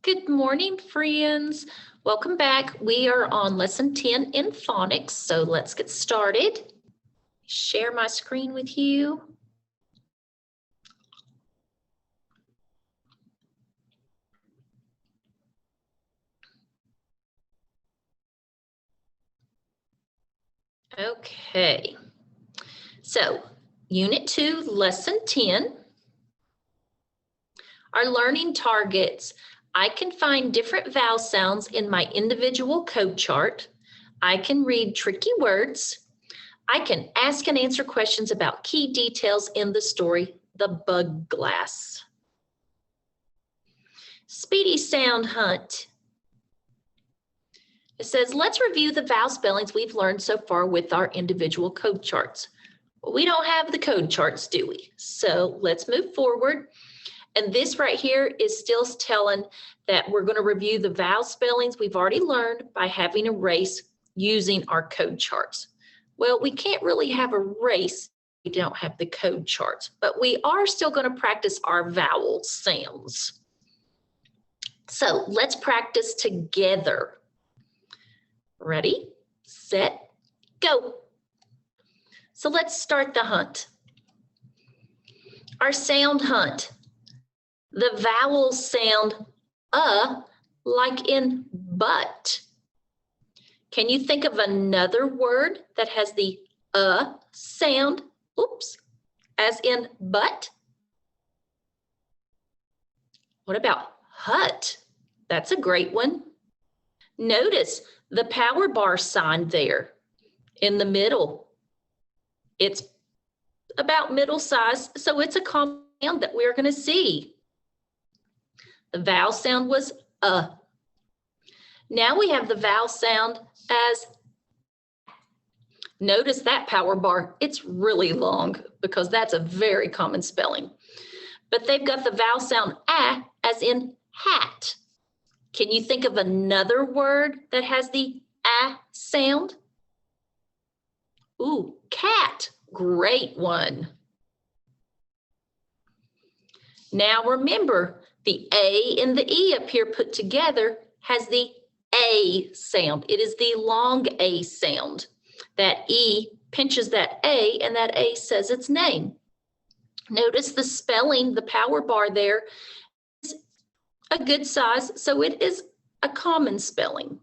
Good morning, friends. Welcome back. We are on lesson 10 in phonics, so let's get started. Share my screen with you. Okay, so Unit 2, Lesson 10. Our learning targets. I can find different vowel sounds in my individual code chart. I can read tricky words. I can ask and answer questions about key details in the story, The Bug Glass. Speedy sound hunt. It says, let's review the vowel spellings we've learned so far with our individual code charts. Well, we don't have the code charts, do we? So let's move forward. And this right here is still telling that we're going to review the vowel spellings we've already learned by having a race using our code charts. Well, we can't really have a race if we don't have the code charts, but we are still going to practice our vowel sounds. So let's practice together. Ready, set, go. So let's start the hunt. Our sound hunt. The vowels sound like in but. Can you think of another word that has the sound, as in but? What about hut? That's a great one. Notice the power bar sign there in the middle. It's about middle size, so it's a common sound that we're going to see. The vowel sound was Now we have the vowel sound as. Notice that power bar, it's really long because that's a very common spelling. But they've got the vowel sound as in hat. Can you think of another word that has the sound? Ooh, cat, great one. Now remember, the A and the E up here put together has the A sound. It is the long A sound. That E pinches that A and that A says its name. Notice the spelling, the power bar there is a good size, so it is a common spelling.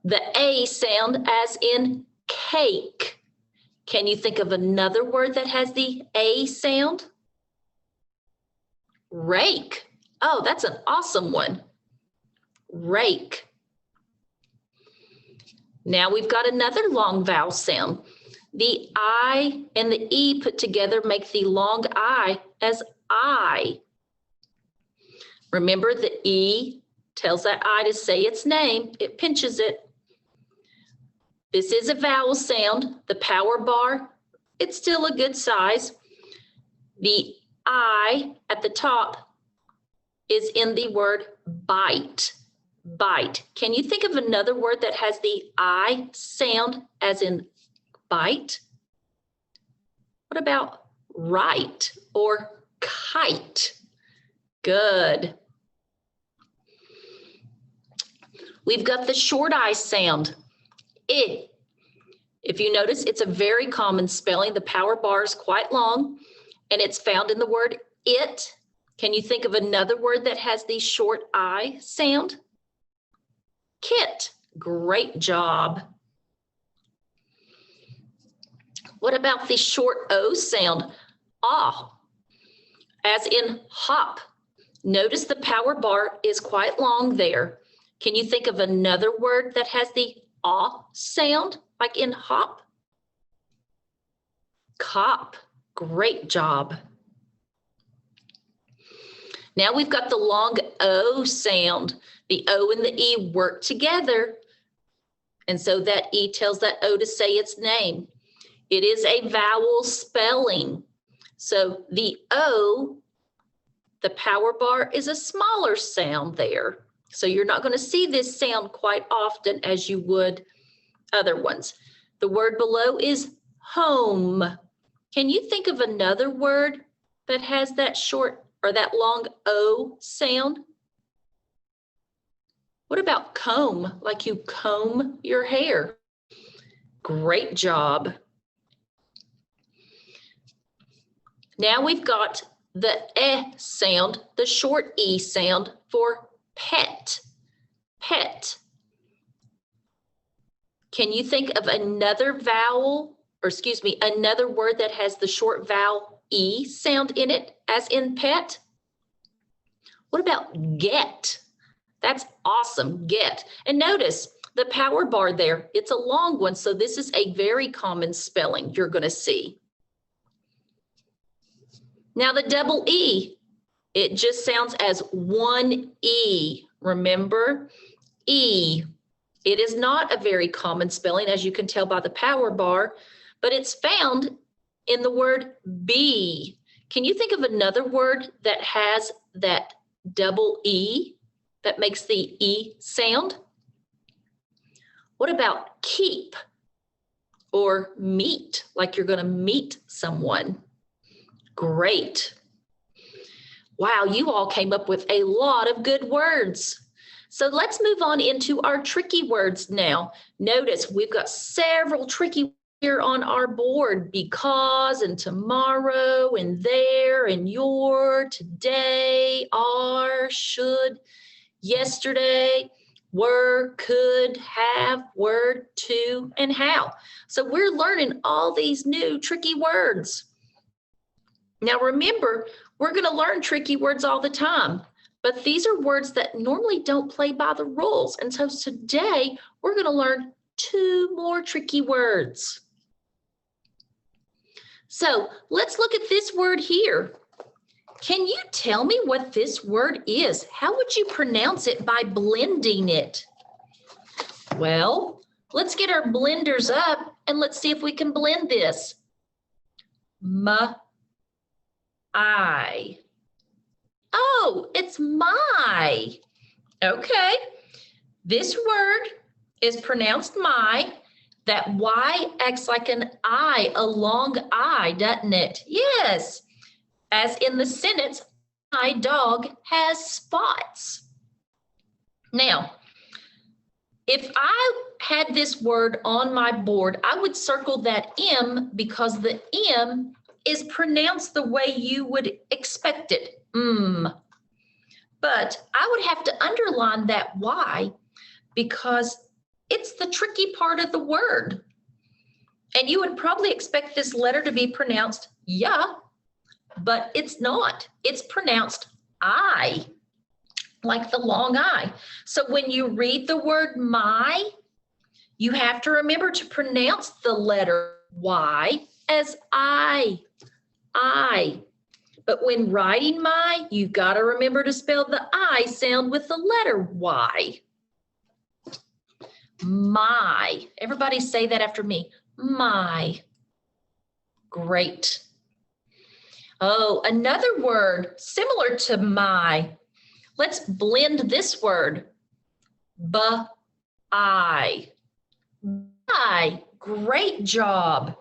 The A sound as in cake. Can you think of another word that has the A sound? Rake. Oh, that's an awesome one. Rake. Now we've got another long vowel sound. The I and the E put together make the long I as I. Remember, the E tells that I to say its name. It pinches it. This is a vowel sound. The power bar, it's still a good size. The I at the top is in the word bite. Bite. Can you think of another word that has the I sound as in bite? What about right or kite? Good. We've got the short I sound. I. If you notice, it's a very common spelling. The power bar is quite long, and it's found in the word it. Can you think of another word that has the short I sound? Kit. Great job. What about the short O sound? As in hop. Notice the power bar is quite long there. Can you think of another word that has the sound, like in hop? Cop. Great job. Now we've got the long O sound. The O and the E work together. And so that E tells that O to say its name. It is a vowel spelling. So the O, the power bar is a smaller sound there. So you're not going to see this sound quite often as you would other ones. The word below is home. Can you think of another word that has that short or that long O sound? What about comb, like you comb your hair? Great job. Now we've got the sound, the short E sound for pet. Pet. Can you think of another vowel, or excuse me, another word that has the short vowel E sound in it, as in pet? What about get? That's awesome, get. And notice the power bar there, it's a long one, so this is a very common spelling you're going to see. Now the double E, it just sounds as one E, remember? E. It is not a very common spelling, as you can tell by the power bar, but it's found in the word be. Can you think of another word that has that double E, that makes the E sound? What about keep or meet, like you're going to meet someone? Great. Wow, you all came up with a lot of good words. So let's move on into our tricky words now. Notice we've got several tricky here on our board: because and tomorrow and there and your, today, are, should, yesterday, were, could, have, were, to, and how. So we're learning all these new tricky words. Now remember, we're going to learn tricky words all the time, but these are words that normally don't play by the rules. And so today we're going to learn 2 more tricky words. So let's look at this word here. Can you tell me what this word is? How would you pronounce it by blending it? Well, let's get our blenders up and let's see if we can blend this. I. Oh, it's my. Okay. This word is pronounced my. That Y acts like an I, a long I, doesn't it? Yes. As in the sentence, my dog has spots. Now, if I had this word on my board, I would circle that M, because the M is pronounced the way you would expect it. But I would have to underline that Y, because it's the tricky part of the word. And you would probably expect this letter to be pronounced yeah, but it's not. It's pronounced I, like the long I. So when you read the word my, you have to remember to pronounce the letter Y as I. But when writing my, you've got to remember to spell the I sound with the letter Y. My. Everybody say that after me. My. Great. Oh, another word similar to my. Let's blend this word. I. Great job.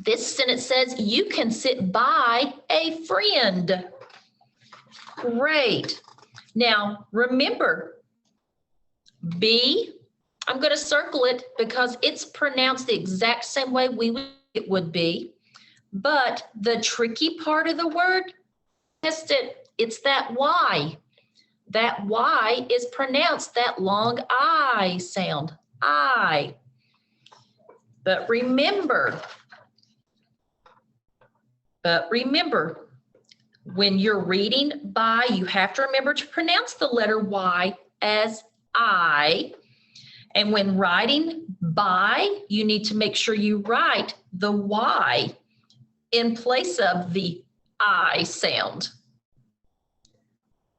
This sentence says you can sit by a friend. Great. Now, remember, be, I'm going to circle it because it's pronounced the exact same way it would be. But the tricky part of the word, test it, it's that Y. That Y is pronounced that long I sound, I. But remember, when you're reading by, you have to remember to pronounce the letter Y as I. And when writing by, you need to make sure you write the Y in place of the I sound.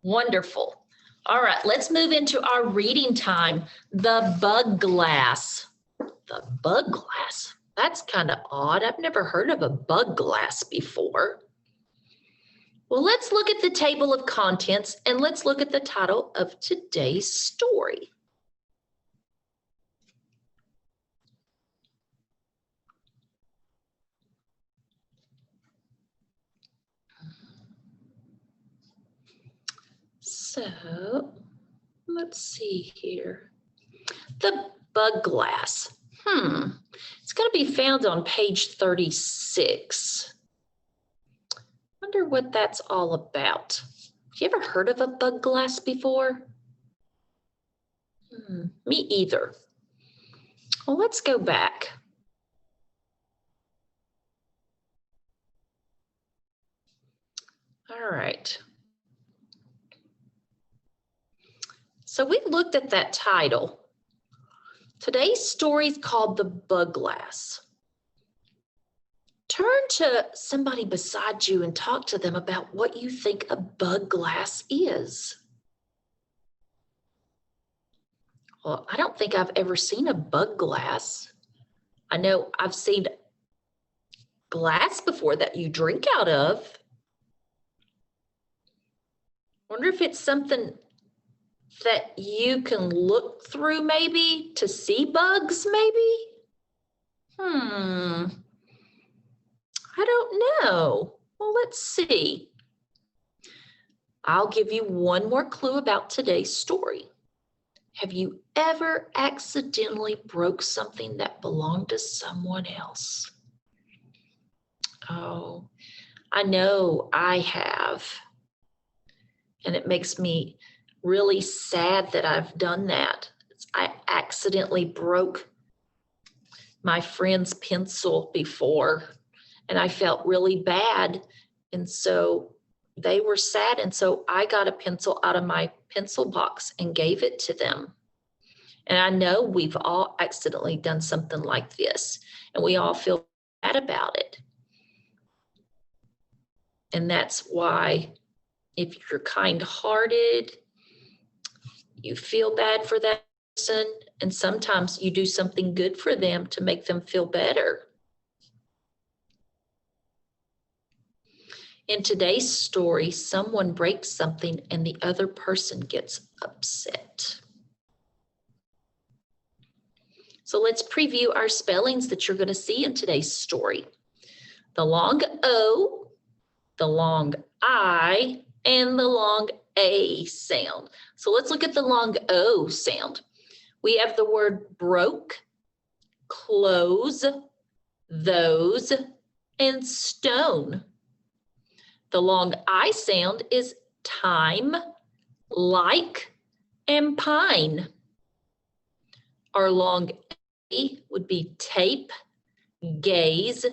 Wonderful. All right, let's move into our reading time. The bug glass. The bug glass. That's kind of odd. I've never heard of a bug glass before. Well, let's look at the table of contents and let's look at the title of today's story. So Let's see here. The bug glass. It's going to be found on page 36. Wonder what that's all about. Have you ever heard of a bug glass before? Me either. Well, let's go back. All right. So we looked at that title. Today's story is called The Bug Glass. Turn to somebody beside you and talk to them about what you think a bug glass is. Well, I don't think I've ever seen a bug glass. I know I've seen glass before that you drink out of. Wonder if it's something that you can look through maybe to see bugs maybe? I don't know. Well, let's see. I'll give you one more clue about today's story. Have you ever accidentally broke something that belonged to someone else? Oh, I know I have. And it makes me really sad that I've done that. I accidentally broke my friend's pencil before, and I felt really bad. And so they were sad. And so I got a pencil out of my pencil box and gave it to them. And I know we've all accidentally done something like this, and we all feel bad about it. And that's why if you're kind-hearted, you feel bad for that person, and sometimes you do something good for them to make them feel better. In today's story, someone breaks something and the other person gets upset. So let's preview our spellings that you're going to see in today's story. The long O, the long I, and the long A sound. So let's look at the long O sound. We have the word broke, close, those, and stone. The long I sound is time, like, and pine. Our long A would be tape, gaze,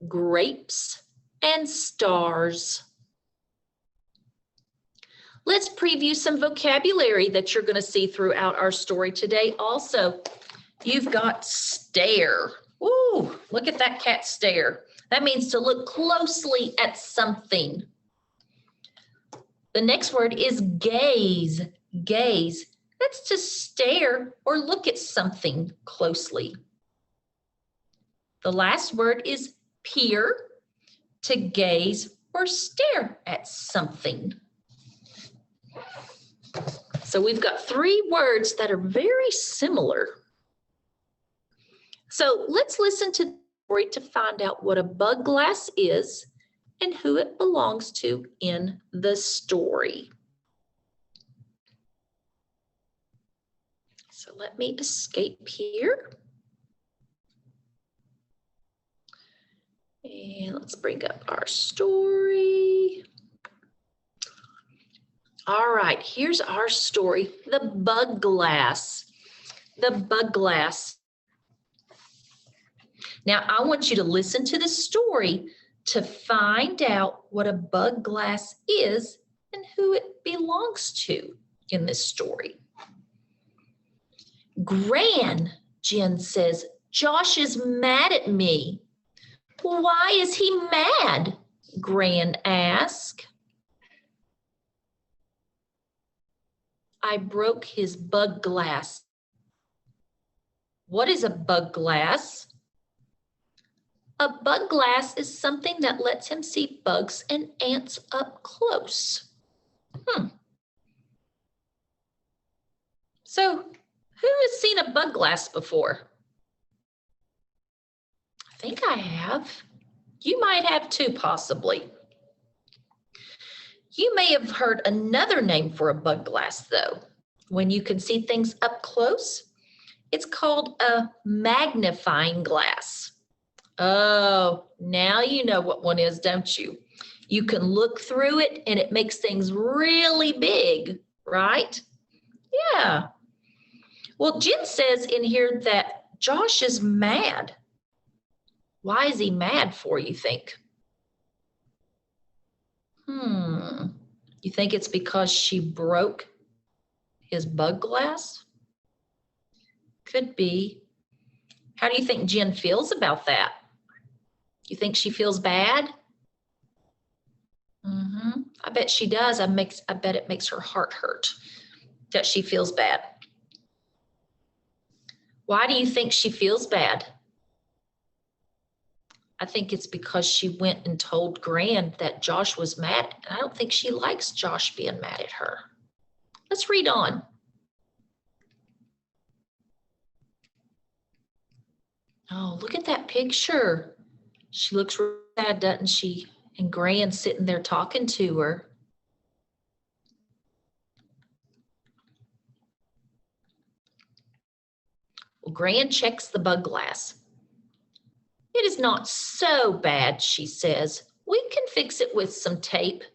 grapes, and stars. Let's preview some vocabulary that you're going to see throughout our story today. Also, you've got stare. Ooh, look at that cat stare. That means to look closely at something. The next word is gaze. Gaze. That's to stare or look at something closely. The last word is peer, to gaze or stare at something. So we've got three words that are very similar. So let's listen to the story to find out what a bug glass is and who it belongs to in the story. So let me escape here. And let's bring up our story. All right, here's our story, the bug glass. The bug glass. Now, I want you to listen to the story to find out what a bug glass is and who it belongs to in this story. Gran, Jen says, Josh is mad at me. Why is he mad? Gran asked. I broke his bug glass. What is a bug glass? A bug glass is something that lets him see bugs and ants up close. So, who has seen a bug glass before? I think I have. You might have too, possibly. You may have heard another name for a bug glass, though. when you can see things up close? It's called a magnifying glass. Oh, now you know what one is, don't you? You can look through it and it makes things really big, right? Yeah. Well, Jen says in here that Josh is mad. Why is he mad for, you think? You think it's because she broke his bug glass? Could be. How do you think Jen feels about that? You think she feels bad? I bet she does. I bet it makes her heart hurt that she feels bad. Why do you think she feels bad? I think it's because she went and told Gran that Josh was mad. And I don't think she likes Josh being mad at her. Let's read on. Oh, look at that picture. She looks really sad, doesn't she? And Gran's sitting there talking to her. Well, Gran checks the bug glass. It is not so bad, she says. We can fix it with some tape.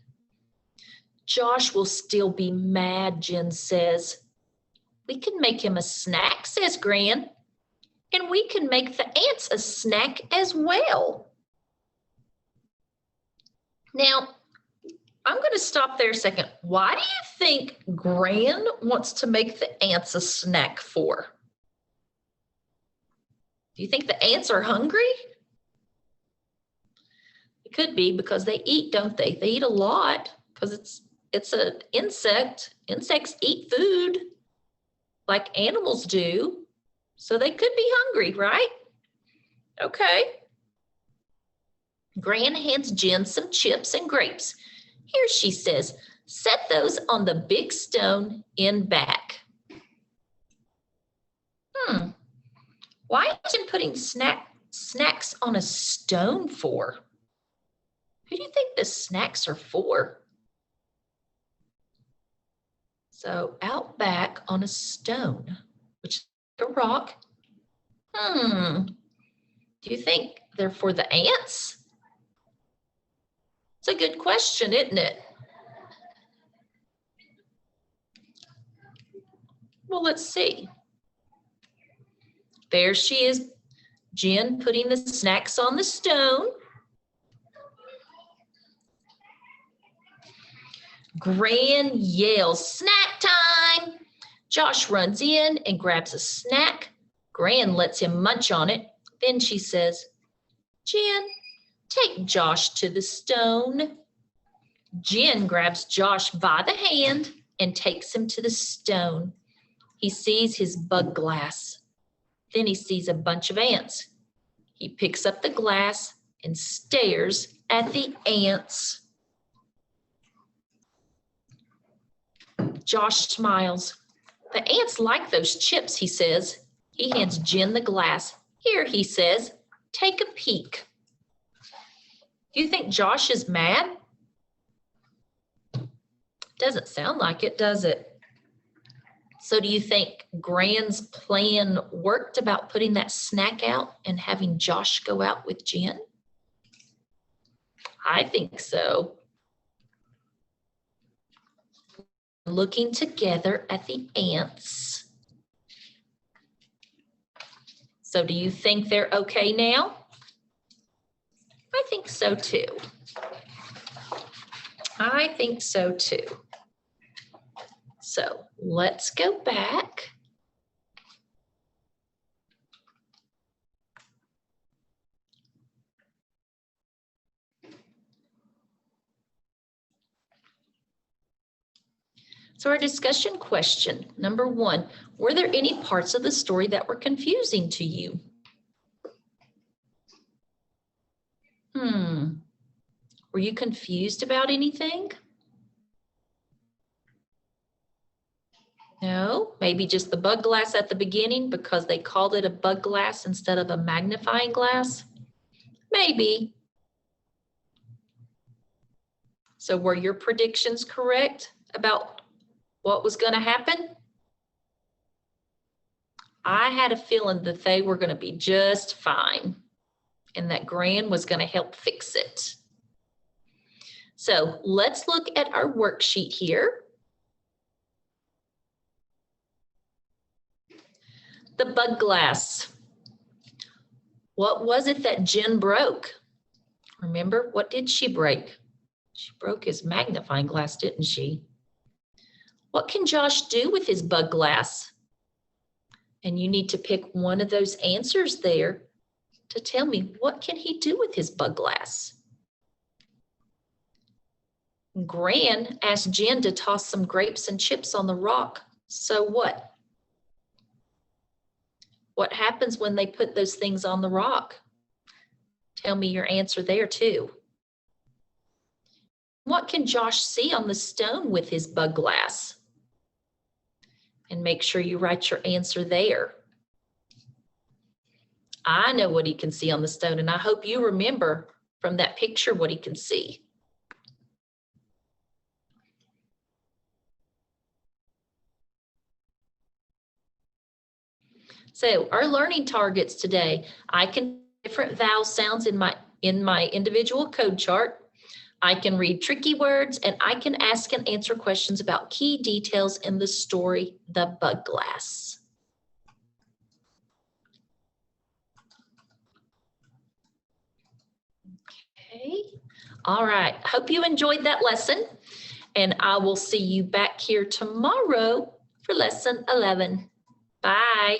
Josh will still be mad, Jen says. We can make him a snack, says Gran. And we can make the ants a snack as well. Now, I'm going to stop there a second. Why do you think Gran wants to make the ants a snack for? Do you think the ants are hungry? It could be because they eat, don't they? They eat a lot because it's an insect. Insects eat food like animals do. So they could be hungry, right? Okay. Gran hands Jen some chips and grapes. Here, she says, set those on the big stone in back. Why is Jen putting snacks on a stone for? Who do you think the snacks are for? So out back on a stone, which is a rock. Do you think they're for the ants? It's a good question, isn't it? Well, let's see. There she is, Jen putting the snacks on the stone. Gran yells, snack time! Josh runs in and grabs a snack. Gran lets him munch on it. Then she says, Jen, take Josh to the stone. Jen grabs Josh by the hand and takes him to the stone. He sees his bug glass. Then he sees a bunch of ants. He picks up the glass and stares at the ants. Josh smiles. The ants like those chips, he says. He hands Jen the glass. Here, he says, take a peek. Do you think Josh is mad? Doesn't sound like it, does it? So do you think Gran's plan worked about putting that snack out and having Josh go out with Jen? I think so. Looking together at the ants. So do you think they're okay now? I think so too. I think so too. So let's go back. So our discussion question, number 1, were there any parts of the story that were confusing to you? Were you confused about anything? No, maybe just the bug glass at the beginning because they called it a bug glass instead of a magnifying glass? Maybe. So were your predictions correct about what was going to happen? I had a feeling that they were going to be just fine and that Gran was going to help fix it. So let's look at our worksheet here. The bug glass. What was it that Jen broke? Remember, what did she break? She broke his magnifying glass, didn't she? What can Josh do with his bug glass? And you need to pick one of those answers there to tell me, what can he do with his bug glass? Gran asked Jen to toss some grapes and chips on the rock. So what? What happens when they put those things on the rock? Tell me your answer there too. What can Josh see on the stone with his bug glass? And make sure you write your answer there. I know what he can see on the stone, and I hope you remember from that picture what he can see. So our learning targets today, I can different vowel sounds in my individual code chart. I can read tricky words, and I can ask and answer questions about key details in the story, The Bug Glass. Okay, all right. Hope you enjoyed that lesson, and I will see you back here tomorrow for lesson 11. Bye.